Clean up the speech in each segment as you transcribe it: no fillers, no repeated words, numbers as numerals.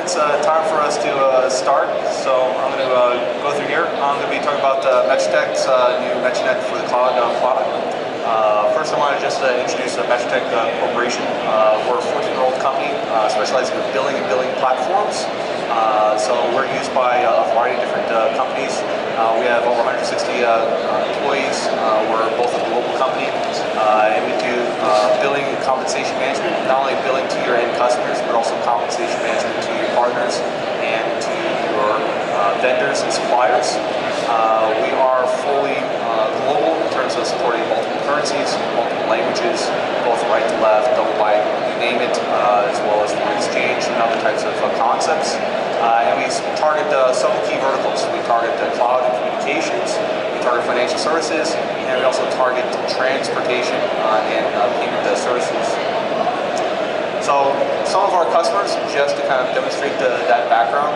it's time for us to start. So I'm going to go through here. I'm going to be talking about Metratech's new Metratech for the cloud product. First, I want to just introduce Metratech Corporation. We're a 14-year-old company specializing in billing and billing platforms. So we're used by a variety of different companies. We have over 160 employees. We're both a global company, and we do billing and compensation management, not only billing to your end customers, but also compensation management to your partners and to your vendors and suppliers. We are fully global in terms of supporting multiple currencies, multiple languages, both right to left, double byte, you name it, as well as foreign exchange and other types of concepts. And we target several key verticals. We target cloud and communications, we target financial services, and we also target transportation and payment services. So some of our customers, just to kind of demonstrate that background,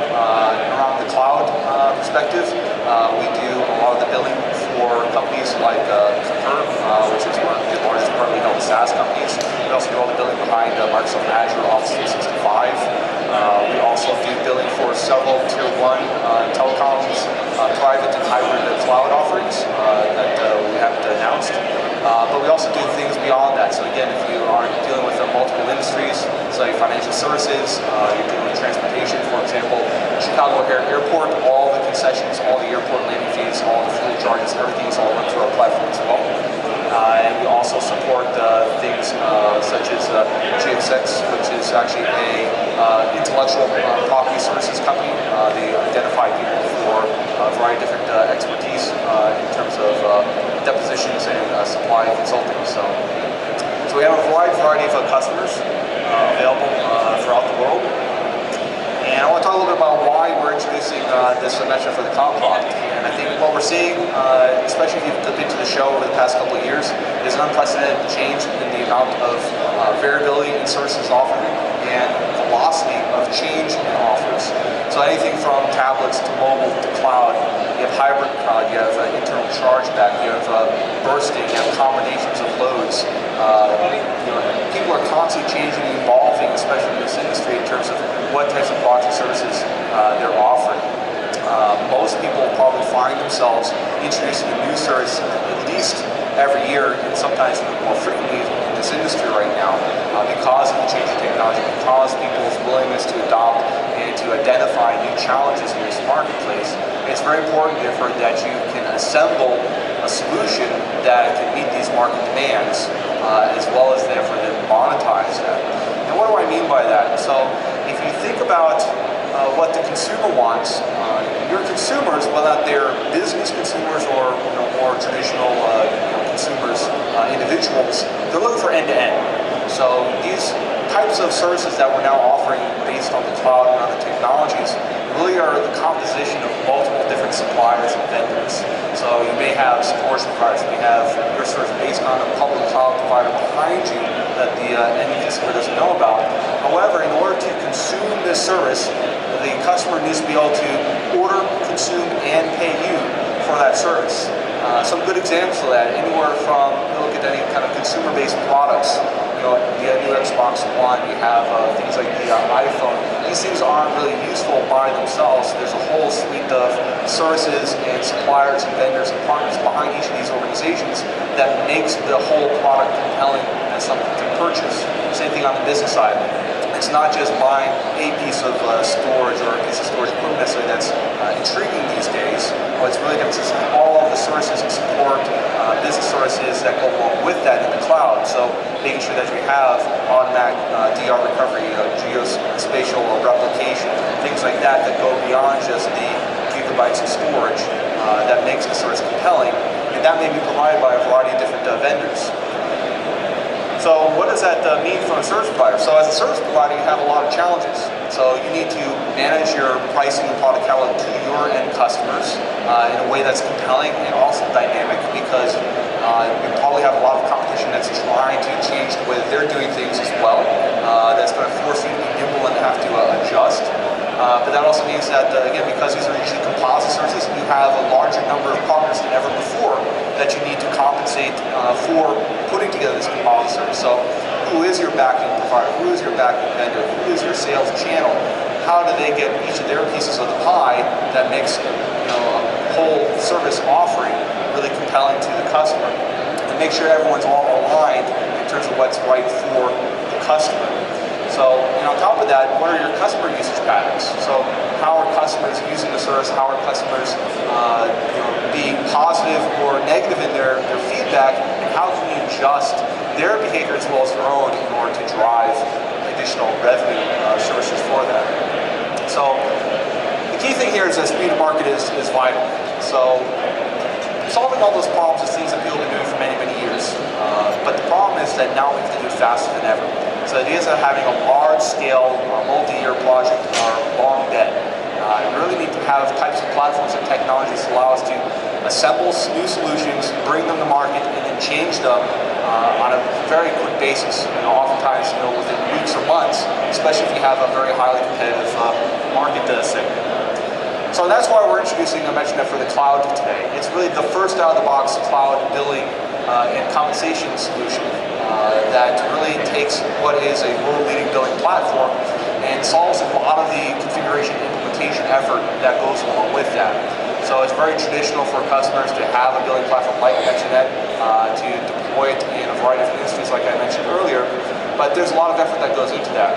around the cloud perspective, we do a lot of the billing for companies like Concur, which is one of the largest privately held SaaS companies. We also do all the billing behind Microsoft Azure Office 365. We also do billing for several Tier 1 telecoms, private and hybrid cloud offerings that we haven't announced. But we also do things beyond that. So again, if you are dealing with multiple industries, say financial services, you're dealing with transportation, for example, Chicago O'Hare Airport, all the concessions, all the airport landing fees, all the fuel charges, everything is all run through our platform as well. And we also support things such as GXX, which is actually a intellectual property services company. They identify people for a variety of different expertise in terms of depositions and supply consulting. So we have a wide variety of customers available throughout the world. And I want to talk a little bit about why we're introducing this Metratech for the cloud product. And I think what we're seeing, especially if you've been to the show over the past couple of years, is an unprecedented change in the amount of variability in services offered and velocity of change in offers. So anything from tablets to mobile to cloud, you have hybrid cloud, you have internal chargeback, you have bursting, you have combinations of loads. People are constantly changing and evolving, especially in this industry, in terms of what types of products and services they're offering. Most people probably find themselves introducing a new service at least every year, and sometimes more frequently in this industry right now, because of the change in technology, because people's willingness to adopt and to identify new challenges in this marketplace. It's very important, therefore, that you can assemble a solution that can meet these market demands, as well as, therefore, then monetize that. And what do I mean by that? So if you think about what the consumer wants, your consumers, whether they're business consumers or more traditional consumers, individuals, they're looking for end-to-end. So these types of services that we're now offering based on the cloud and other technologies really are the composition of multiple different suppliers and vendors. So you may have storage providers, you may have your service based on a public cloud provider behind you that the end consumer doesn't know about. However, in order to consume this service, the customer needs to be able to order, consume, and pay you for that service. Some good examples of that, anywhere from, look at any kind of consumer-based products, the new Xbox One, you have things like the iPhone. These things aren't really useful by themselves. There's a whole suite of services and suppliers and vendors and partners behind each of these organizations that makes the whole product compelling and something to purchase. Same thing on the business side. It's not just buying a piece of storage or a piece of storage equipment necessarily that's intriguing these days. What's really different is all of the services and support, business services that go along with that in the cloud. So making sure that we have automatic DR recovery, geospatial replication, things like that that go beyond just the gigabytes of storage that makes the service compelling. And that may be provided by a variety of different vendors. So what does that mean for a service provider? So as a service provider, you have a lot of challenges. So you need to manage your pricing and product catalog to your end customers in a way that's compelling and also dynamic, because you probably have a lot of competition that's trying to change the way that they're doing things as well. That's going to force you to be nimble and have to adjust. But that also means that, again, because these are usually composite services, you have a larger number of partners than ever before that you need to compensate for putting together this composite service. So who is your backend provider? Who is your backend vendor? Who is your sales channel? how do they get each of their pieces of the pie that makes a whole service offering really compelling to the customer, and make sure everyone's all aligned in terms of what's right for the customer. So, on top of that, what are your customer usage patterns? So, how are customers using the service? How are customers being positive or negative in their feedback? And how can you adjust their behavior as well as your own in order to drive additional revenue sources for them? So, the key thing here is that speed to market is vital. So, solving all those problems is things that people have been doing for many, many years. But the problem is that now we have to do it faster than ever. So the ideas of having a large-scale, multi-year project are long dead. You really need to have types of platforms and technologies that allow us to assemble new solutions, bring them to market, and then change them on a very quick basis. Oftentimes, within weeks or months, especially if you have a very highly competitive market segment. So that's why we're introducing a Metratech for the cloud today. It's really the first out-of-the-box cloud billing and compensation solution that really takes what is a world-leading billing platform and solves a lot of the configuration implementation effort that goes along with that. So it's very traditional for customers to have a billing platform like Metratech, to deploy it in a variety of industries like I mentioned earlier, but there's a lot of effort that goes into that.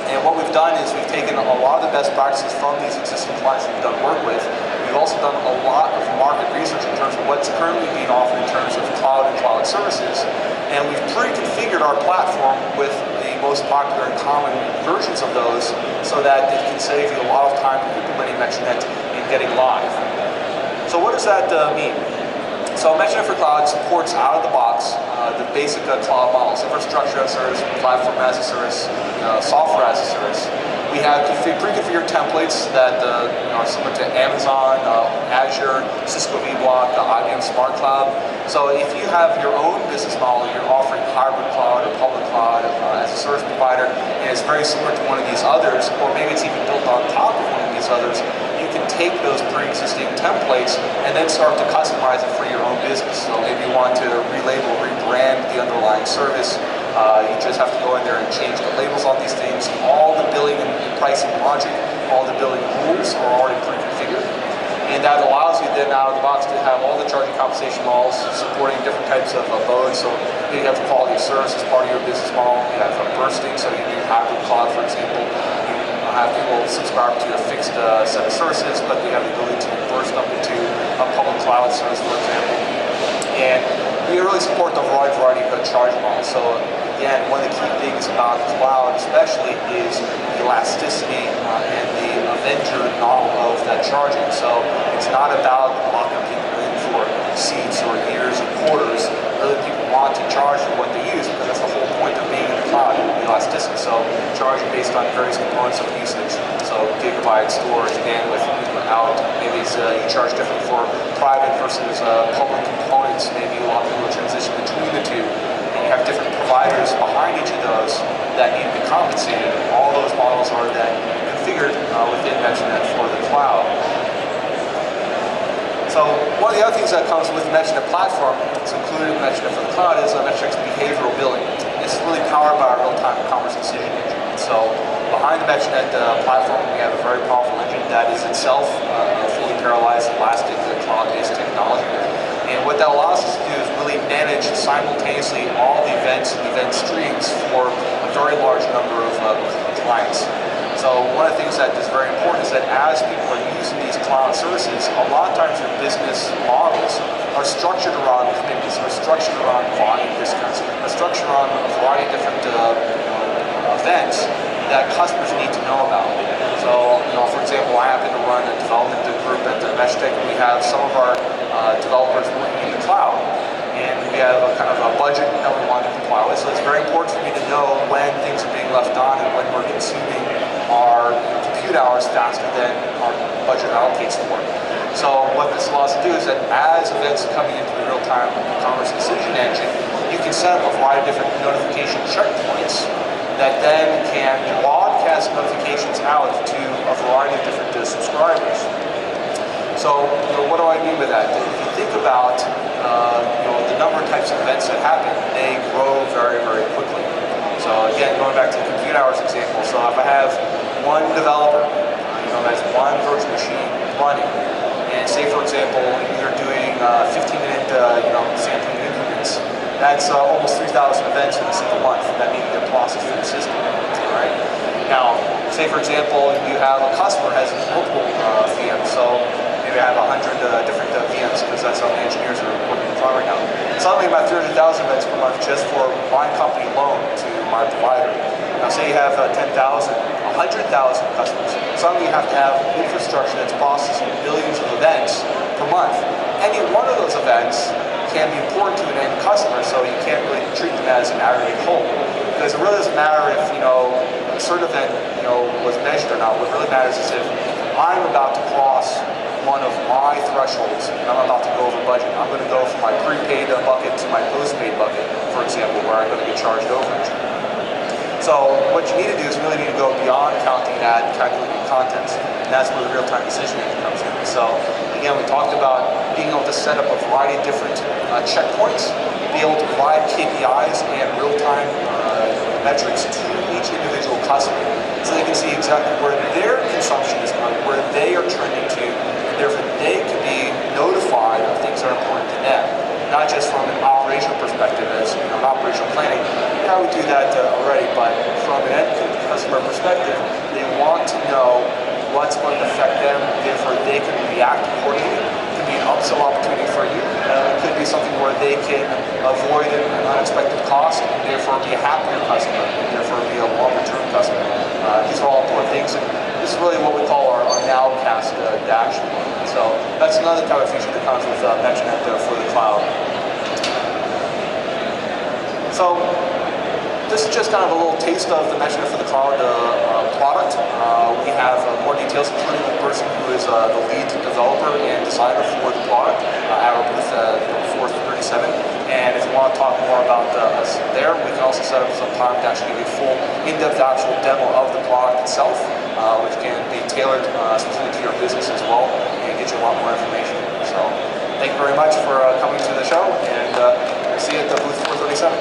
And what we've done is we've taken a lot of the best practices from these existing clients that we've done work with. We've also done a lot of market research in terms of what's currently being offered in terms of cloud and cloud services. And we've pre-configured our platform with the most popular and common versions of those so that it can save you a lot of time implementing Metratech and getting live. So what does that mean? So Metratech for Cloud supports out of the box the basic cloud models: infrastructure as a service, platform as a service, software as a service. We have pre-configured templates that are similar to Amazon, Azure, Cisco vBlock, IBM Smart Cloud. So if you have your own business model, you're offering hybrid cloud or public cloud as a service provider, and it's very similar to one of these others, or maybe it's even built on top of one of these others, you can take those pre-existing templates and then start to customize it for your own business. So maybe you want to relabel, rebrand the underlying service. You just have to go in there and change the labels on these things. All the billing and pricing logic, all the billing rules are already pre-configured. And that allows you then out of the box to have all the charging compensation models supporting different types of modes. So you have quality of service as part of your business model. You have bursting, so you do hybrid cloud, for example. You have people subscribe to a fixed set of services, but they have the ability to burst up into a public cloud service, for example. And we really support the variety of charging models. So again, one of the key things about cloud especially is the elasticity and the avenger model of that charging. So it's not about locking people in for seats or years or quarters. Really, people want to charge for what they use, because that's the whole point of being in the cloud, the elasticity. So charging based on various components of usage. So gigabyte storage, bandwidth, out. Maybe it's, you charge different for private versus public components. Maybe a lot of people transition between the two. And you have different providers behind each of those that need to be compensated. All those models are then configured within Metratech for the cloud. So one of the other things that comes with the Metratech platform, it's included in Metratech for the cloud, is Metratech's behavioral billing. This is really powered by our real-time commerce decision engine. So behind the Metratech platform, we have a very powerful engine that is itself fully parallelized, elastic, cloud-based technology. And what that allows us to do is really manage simultaneously all the events and event streams for a very large number of clients. So one of the things that is very important is that as people are using these cloud services, a lot of times their business models are structured around commitments, are structured around volume discounts, are structured around a variety of different events that customers need to know about. So, for example, I happen to run a development group at Metratech. We have some of our developers working in the cloud, and we have a kind of a budget that we want to comply with. So it's very important for me to know when things are being left on and when we're consuming our compute hours faster than our budget allocates for. So what this allows us to do is that as events are coming into the real-time commerce decision engine, you can set up a variety of different notification checkpoints that then can broadcast notifications out to a variety of different subscribers. So, what do I mean by that? If you think about the number of types of events that happen, they grow very, very quickly. So again, going back to the compute hours example, so if I have one developer example, you're doing 15-minute sampling increments. That's almost 3,000 events in a single month that need to get processed through the system. All right. Now, say for example, you have a customer has multiple VMs, so maybe I have 100 different VMs because that's how the engineers are working the cloud right now. Suddenly about 300,000 events per month just for my company alone to my provider. Now say you have 10,000, 100,000 customers. Suddenly you have to have infrastructure that's processing billions of events per month. Any one of those events can be important to an end customer, so you can't really treat them as an aggregate whole. Because it really doesn't matter if a certain event was measured or not. What really matters is if I'm about to cross one of my thresholds and I'm about to go over budget. I'm going to go from my prepaid bucket to my postpaid bucket, for example, where I'm going to get charged overage. So what you need to do is really need to go beyond counting that, calculating contents, and that's where the real-time decision making comes in. So again, we talked about being able to set up a variety of different checkpoints, be able to provide KPIs and real-time metrics to each individual customer, so they can see exactly where their consumption is going, where they are trending to, and therefore they can be notified of things that are important to them. Not just from an operational perspective, as an operational planning. Yeah, we do that already, but from an end customer perspective, they want to know what's going to affect them, therefore they can react accordingly. It could be an upsell opportunity for you. It could be something where they can avoid an unexpected cost, and therefore be a happier customer, and therefore be a longer-term customer. These are all important things, and this is really what we call our nowcast dashboard. So that's another type of feature that comes with Metratech for the cloud. So this is just kind of a little taste of the Metratech for the cloud product. We have more details, including the person who is the lead developer and designer for the product at our booth, 437. And if you want to talk more about us there, we can also set up some time to actually give you a full in-depth actual demo of the product itself, which can be tailored specifically to your business as well, and get you a lot more information. So thank you very much for coming to the show, and see you at the booth 437.